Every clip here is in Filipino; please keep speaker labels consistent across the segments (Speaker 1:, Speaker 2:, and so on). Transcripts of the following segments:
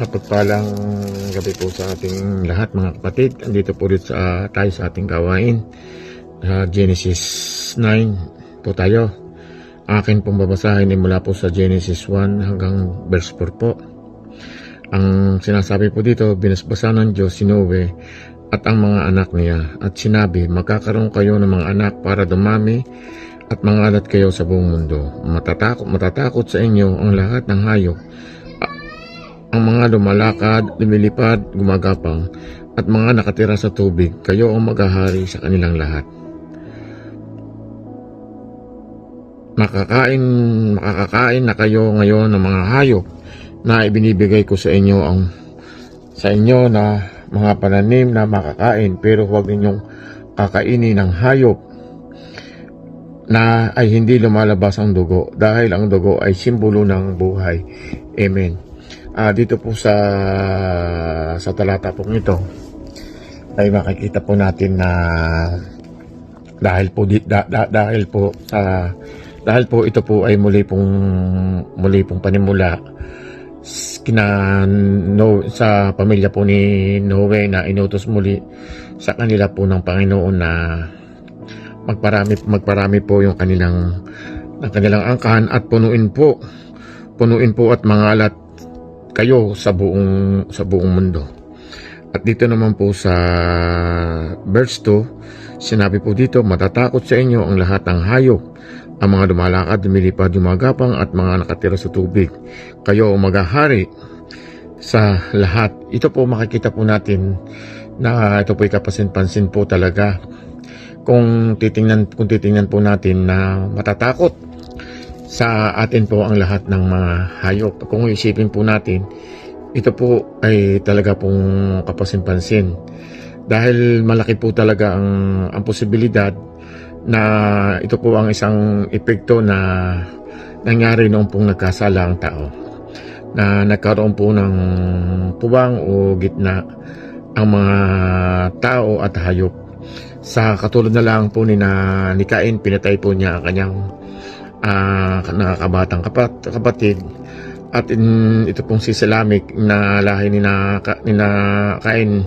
Speaker 1: Mapagpalang gabi po sa ating lahat mga kapatid. Andito po ulit tayo sa ating gawain. Genesis 9 po tayo. Akin pong babasahin ay mula po sa Genesis 1 hanggang verse 4 po. Ang sinasabi po dito, binasbasa ng Diyos si Noe at ang mga anak niya. At sinabi, magkakaroon kayo ng mga anak para dumami at mangalat kayo sa buong mundo. Matatakot sa inyo ang lahat ng hayop, ang mga lumalakad, lumilipad, gumagapang, at mga nakatira sa tubig. Kayo ang maghahari sa kanilang lahat. Makakakain na kayo ngayon ng mga hayop na ibinibigay ko sa inyo na mga pananim na makakain, pero huwag ninyong kakainin ng hayop na ay hindi lumalabas ang dugo, dahil ang dugo ay simbolo ng buhay. Amen. Dito po sa talata pong ito ay makikita po natin na dahil po ito po ay muli pong panimula sa pamilya po ni Noe na inutos muli sa kanila po ng Panginoon na magparami po yung kanilang angkan at punuin po at mangalat kayo sa buong mundo. At dito naman po sa verse 2, sinabi po dito, matatakot sa inyo ang lahat ng hayop, ang mga lumalakad, lumilipad, gumagapang, at mga nakatira sa tubig. Kayo ang maghahari sa lahat. Ito po makikita po natin na ito po kapansin-pansin po talaga kung titingnan po natin na matatakot sa atin po ang lahat ng mga hayop. Kung isipin po natin, ito po ay talaga pong kapansin-pansin. Dahil malaki po talaga ang posibilidad na ito po ang isang epekto na nangyari noong pong nagkasala ang tao. Na nagkaroon po ng puwang o gitna ang mga tao at hayop. Sa katulad na lang po ni Cain, pinatay po niya ang kanyang nakakabatang kapatid, at ito pong si Lamech na lahi ni Cain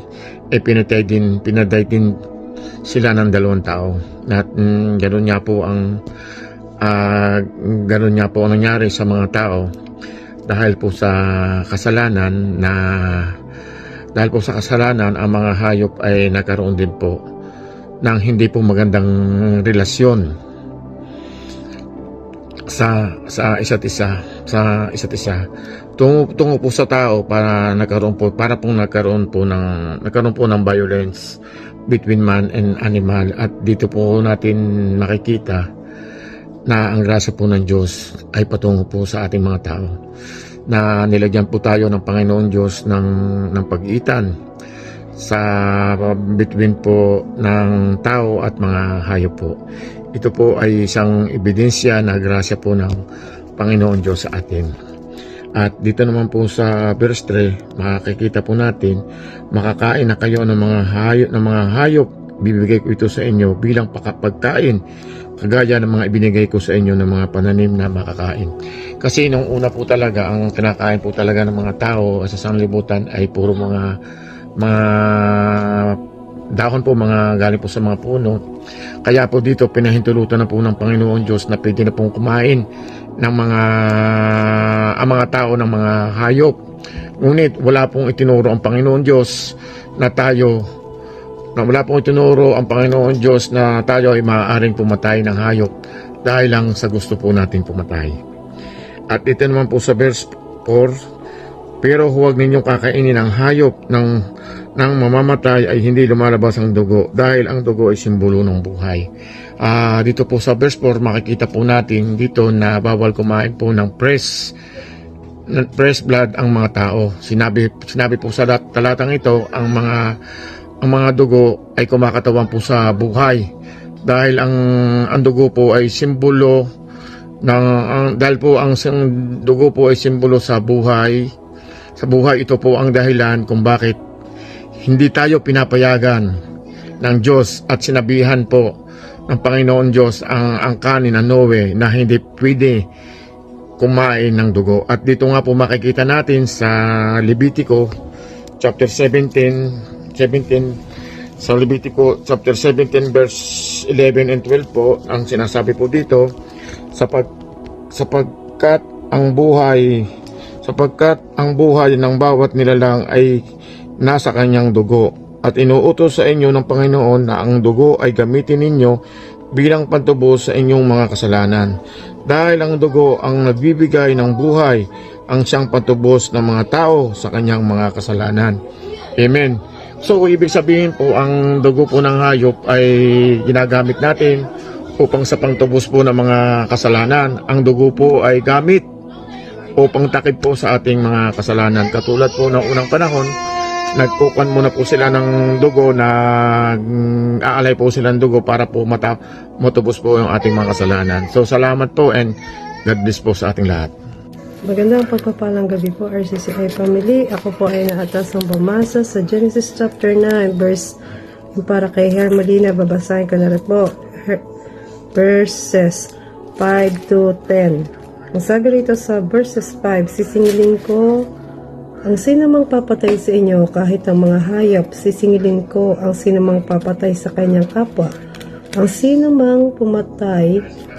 Speaker 1: ay pinaday din sila ng 2 tao. At ganoon nga po ang nangyari sa mga tao dahil po sa kasalanan ang mga hayop ay nagkaroon din po ng hindi po magandang relasyon sa isa't isa tungo po sa tao para nagkaroon po ng violence between man and animal. At dito po natin makikita na ang grasya po ng Diyos ay patungo po sa ating mga tao, na nilagyan po tayo ng Panginoon Diyos ng pag-iitan sa between po ng tao at mga hayop po. Ito po ay isang ebidensya na grasya po ng Panginoon Diyos sa atin. At dito naman po sa verse 3, makikita po natin, makakain na kayo ng mga hayop, bibigay ko ito sa inyo bilang pagkain, kagaya ng mga ibinigay ko sa inyo ng mga pananim na makakain. Kasi nung una po talaga, ang kinakain po talaga ng mga tao sa sanlibutan ay puro mga dahon po, mga galing po sa mga puno. Kaya po dito pinahintulutan na po ng Panginoon Diyos na pwede na pong kumain ng ang mga tao ng mga hayop. Ngunit wala pong itinuro ang Panginoon Diyos na tayo ay maaaring pumatay ng hayop dahil lang sa gusto po natin pumatay. At ito naman po sa verse 4, pero huwag ninyong kakainin ng hayop ng mamamatay ay hindi lumalabas ang dugo, dahil ang dugo ay simbolo ng buhay. Dito po sa verse 4, makikita po natin dito na bawal kumain po ng fresh blood ang mga tao. Sinabi po sa talatang ito, ang mga dugo ay kumakatawan po sa buhay, dahil ang dugo po ay simbolo dahil po ang dugo po ay simbolo sa buhay. Sa buhay, ito po ang dahilan kung bakit hindi tayo pinapayagan ng Diyos at sinabihan po ng Panginoon Diyos ang kanin na Noe na hindi pwede kumain ng dugo. At dito nga po makikita natin sa Levitico chapter 17, sa Levitico chapter 17 verse 11 and 12 po, ang sinasabi po dito, sapagkat ang buhay ng bawat nilalang ay nasa kanyang dugo, at inuutos sa inyo ng Panginoon na ang dugo ay gamitin ninyo bilang pantubos sa inyong mga kasalanan. Dahil ang dugo ang nagbibigay ng buhay, ang siyang pantubos ng mga tao sa kanyang mga kasalanan. Amen. So, ibig sabihin po, ang dugo po ng hayop ay ginagamit natin upang sa pangtubos po ng mga kasalanan. Ang dugo po ay gamit upang takip po sa ating mga kasalanan. Katulad po ng unang panahon, nagkukan muna po sila ng dugo, aalay po sila ng dugo para po matubos po yung ating mga kasalanan. So, salamat po and God bless po sa ating lahat.
Speaker 2: Magandang pagpapalang gabi po, RCCI family. Ako po ay naatasang bumasa sa Genesis chapter 9 verse, para kay Hermelina, babasahin ko na rin po verses 5 to 10. Ang sabi rito sa verses 5, sisingilin ko ang sinamang papatay sa inyo, kahit ang mga hayop, sisingilin ko ang sinamang papatay sa kanyang kapwa. Ang sinamang pumatay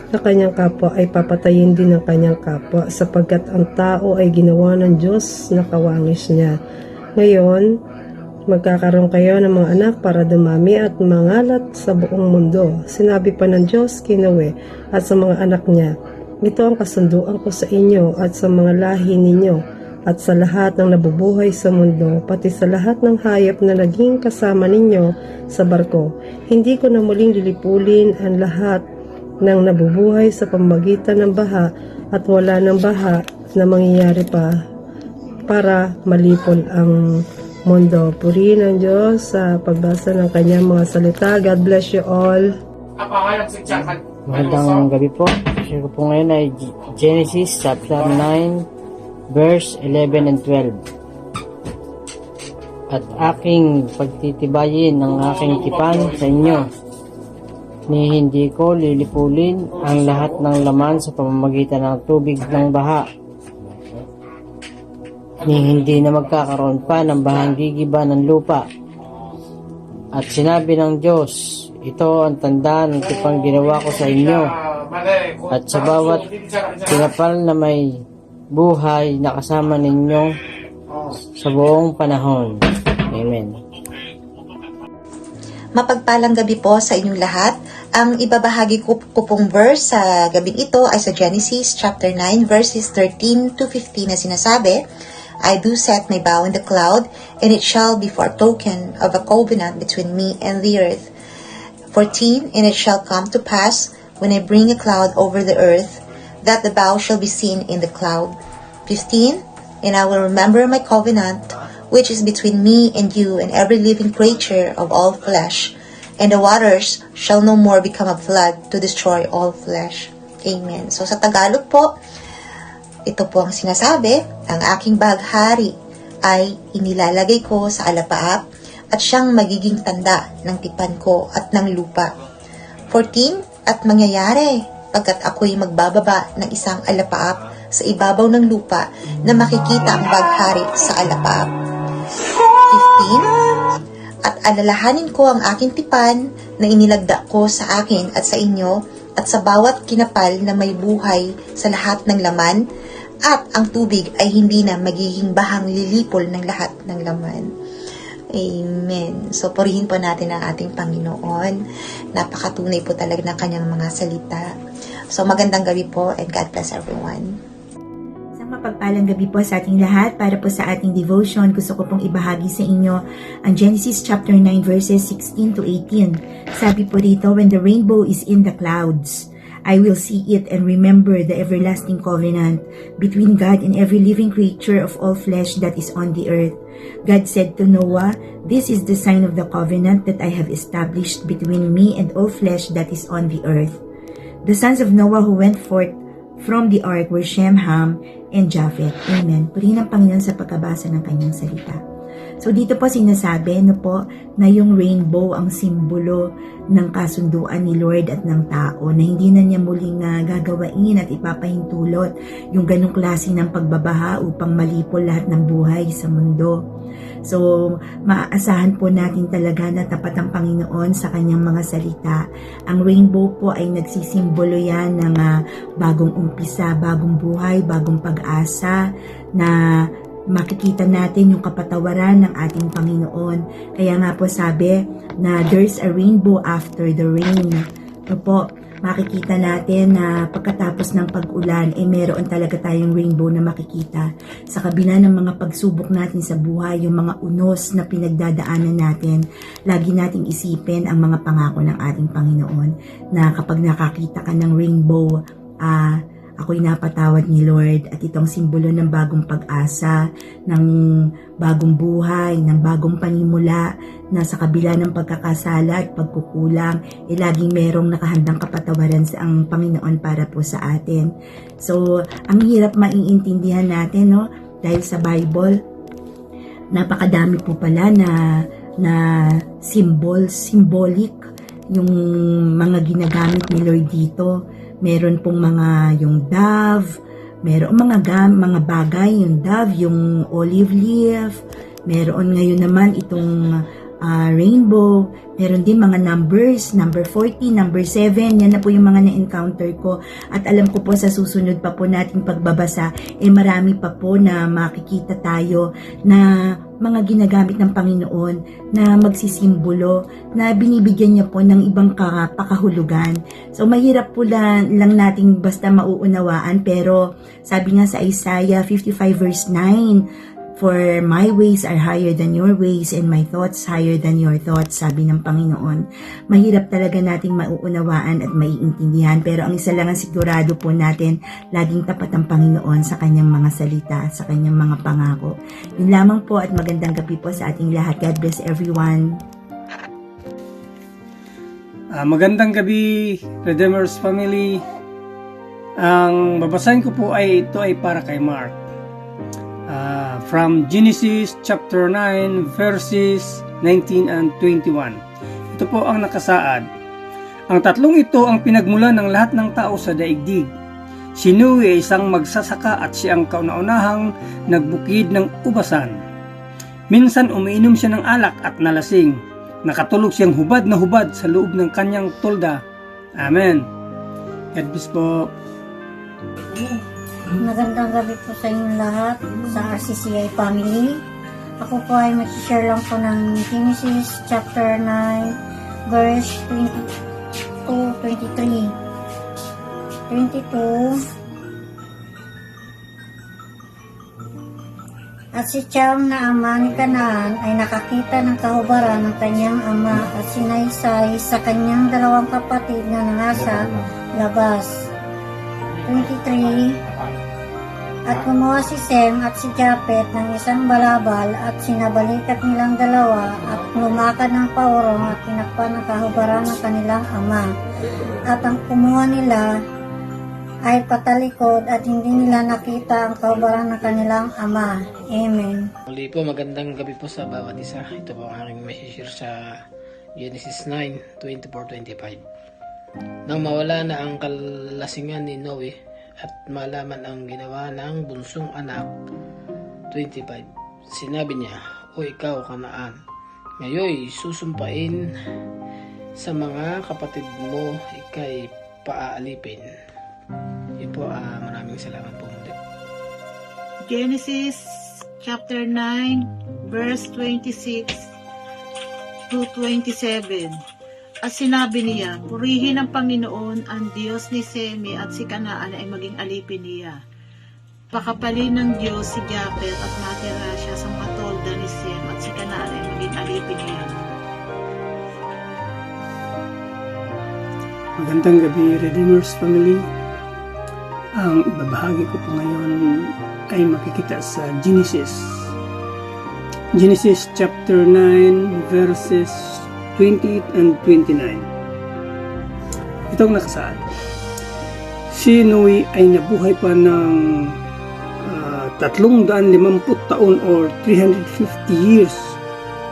Speaker 2: sa kanyang kapwa ay papatayin din ng kanyang kapwa, sapagkat ang tao ay ginawa ng Diyos na kawangis niya. Ngayon, magkakaroon kayo ng mga anak para dumami at mangalat sa buong mundo. Sinabi pa ng Diyos kay Noe at sa mga anak niya, ito ang kasunduan ko sa inyo at sa mga lahi ninyo, at sa lahat ng nabubuhay sa mundo, pati sa lahat ng hayop na naging kasama ninyo sa barko. Hindi ko na muling lilipulin ang lahat ng nabubuhay sa pamamagitan ng baha, at wala ng baha na mangyayari pa para malipol ang mundo. Purihin ang Diyos sa pagbasa ng kanyang mga salita. God bless you all.
Speaker 3: Magandang gabi po. Share ko po ngayon ay Genesis chapter 9 verse 11 and 12. At aking pagtitibayin ng aking tipan sa inyo, ni hindi ko lilipulin ang lahat ng laman sa pamamagitan ng tubig ng baha, ni hindi na magkakaroon pa ng bahang gigiba ng lupa. At sinabi ng Diyos, ito ang tanda ng tipang ginawa ko sa inyo, at sa bawat kinapal na may buhay na kasama ninyo sa buong panahon. Amen.
Speaker 4: Mapagpalang gabi po sa inyong lahat. Ang ibabahagi ko pong verse sa gabing ito ay sa Genesis chapter 9 verses 13 to 15 na sinasabi, I do set my bow in the cloud, and it shall be for a token of a covenant between me and the earth. 14, and it shall come to pass, when I bring a cloud over the earth, that the bow shall be seen in the cloud. 15, and I will remember my covenant, which is between me and you and every living creature of all flesh, and the waters shall no more become a flood to destroy all flesh. Amen. So sa Tagalog po, ito po ang sinasabi, ang aking baghari ay inilalagay ko sa alapaap, at siyang magiging tanda ng tipan ko at ng lupa. 14, at mangyayari, pagkat ako'y magbababa ng isang alapaap sa ibabaw ng lupa, na makikita ang baghari sa alapaap. 15, at alalahanin ko ang aking tipan na inilagda ko sa akin at sa inyo, at sa bawat kinapal na may buhay sa lahat ng laman, at ang tubig ay hindi na magiging bahang lilipol ng lahat ng laman. Amen. So, purihin po natin ang ating Panginoon. Napakatunay po talaga ng kanyang mga salita. So, magandang gabi po, and God bless everyone.
Speaker 5: Isang mapagpalang gabi po sa ating lahat. Para po sa ating devotion, gusto ko pong ibahagi sa inyo ang Genesis chapter 9 verses 16 to 18. Sabi po dito, when the rainbow is in the clouds, I will see it and remember the everlasting covenant between God and every living creature of all flesh that is on the earth. God said to Noah, this is the sign of the covenant that I have established between me and all flesh that is on the earth. The sons of Noah who went forth from the ark were Shem, Ham, and Japheth. Amen. Purihin ang Panginoon sa pagkabasa ng kanyang salita. So dito po sinasabi na yung rainbow ang simbolo ng kasunduan ni Lord at ng tao, na hindi na niya muling gagawain at ipapahintulot yung ganong klase ng pagbabaha upang malipol lahat ng buhay sa mundo. So, maaasahan po natin talaga na tapat ang Panginoon sa kanyang mga salita. Ang rainbow po ay nagsisimbolo yan ng bagong umpisa, bagong buhay, bagong pag-asa, na makikita natin yung kapatawaran ng ating Panginoon. Kaya nga po sabi na there's a rainbow after the rain. Ito po, makikita natin na pagkatapos ng pag-ulan, meron talaga tayong rainbow na makikita. Sa kabila ng mga pagsubok natin sa buhay, yung mga unos na pinagdadaanan natin, lagi nating isipin ang mga pangako ng ating Panginoon, na kapag nakakita ka ng rainbow, ako'y napatawad ni Lord, at itong simbolo ng bagong pag-asa, ng bagong buhay, ng bagong panimula, na sa kabila ng pagkakasala at pagkukulang, laging merong nakahandang kapatawaran sa ang Panginoon para po sa atin. So, ang hirap maiintindihan natin, no? Dahil sa Bible, napakadami po pala na symbolic yung mga ginagamit ni Lord dito. Meron pong mga yung dove, meron mga bagay, yung dove, yung olive leaf, meron ngayon naman itong rainbow, meron din mga numbers, number 40, number 7, yan na po yung mga na-encounter ko. At alam ko po sa susunod pa po nating pagbabasa, marami pa po na makikita tayo na mga ginagamit ng Panginoon na magsisimbolo, na binibigyan niya po ng ibang pakahulugan. So mahirap po lang nating basta mauunawaan, pero sabi nga sa Isaiah 55 verse 9, "For my ways are higher than your ways, and my thoughts higher than your thoughts," sabi ng Panginoon. Mahirap talaga nating mauunawaan at maiintindihan, pero ang isa lang ang sigurado po natin, laging tapat ang Panginoon sa kanyang mga salita, sa kanyang mga pangako. Yun lamang po, at magandang gabi po sa ating lahat. God bless everyone.
Speaker 6: Magandang gabi, Redeemers Family. Ang babasahin ko po ito ay para kay Mark. From Genesis chapter 9 verses 19 and 21. Ito po ang nakasaad. Ang tatlong ito ang pinagmulan ng lahat ng tao sa daigdig. Si Noe ay isang magsasaka at siya ang kauna-unahang nagbukid ng ubasan. Minsan umiinom siya ng alak at nalasing. Nakatulog siyang hubad na hubad sa loob ng kanyang tolda. Amen. God bless po.
Speaker 7: Magandang gabi po sa inyong lahat sa RCCI family. Ako po ay mag-share lang po ng Genesis chapter 9 verse 22. At si Cham na ama ni Canaan ay nakakita ng kahubaran ng kanyang ama at sinaysay sa kanyang dalawang kapatid na nasa labas. 23. At kumuha si Sem at si Japet ng isang balabal at sinabalikat nilang dalawa at lumakad ng paurong at tinakpan ng kahubaran ng kanilang ama. At ang kumuha nila ay patalikod at hindi nila nakita ang kahubaran ng kanilang ama. Amen.
Speaker 8: Muli po, magandang gabi po sa bawat isa. Ito po ang aking message sa Genesis 9, 24-25. Nang mawala na ang kalasingan ni Noe at malaman ang ginawa ng bunsong anak, 25, sinabi niya, "O ikaw, Kanaan, ngayon susumpain sa mga kapatid mo, ikay paaalipin." Yun po, maraming salamat po muli.
Speaker 9: Genesis chapter 9 verse 26 to 27. At sinabi niya, "Purihin ng Panginoon ang Diyos ni Semi at si Kanaan ay maging alipin niya. Pakapalin ng Diyos si Japet at matira siya sa mga tolda ni Sem at si Kanaan ay maging alipin niya."
Speaker 6: Magandang gabi, Redeemers Family. Ang ibabahagi ko po ngayon ay makikita sa Genesis chapter 9 verses 28 and 29. Itong nakasaad. Si Noe ay nabuhay pa ng 350 taon or 350 years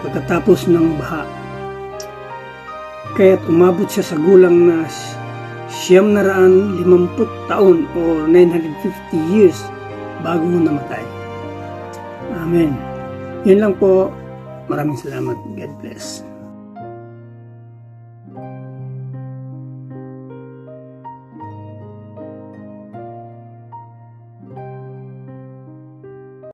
Speaker 6: pagkatapos ng baha. Kaya't umabot siya sa gulang na 950 taon or 950 years bago namatay. Amen. Yun lang po. Maraming salamat. God bless.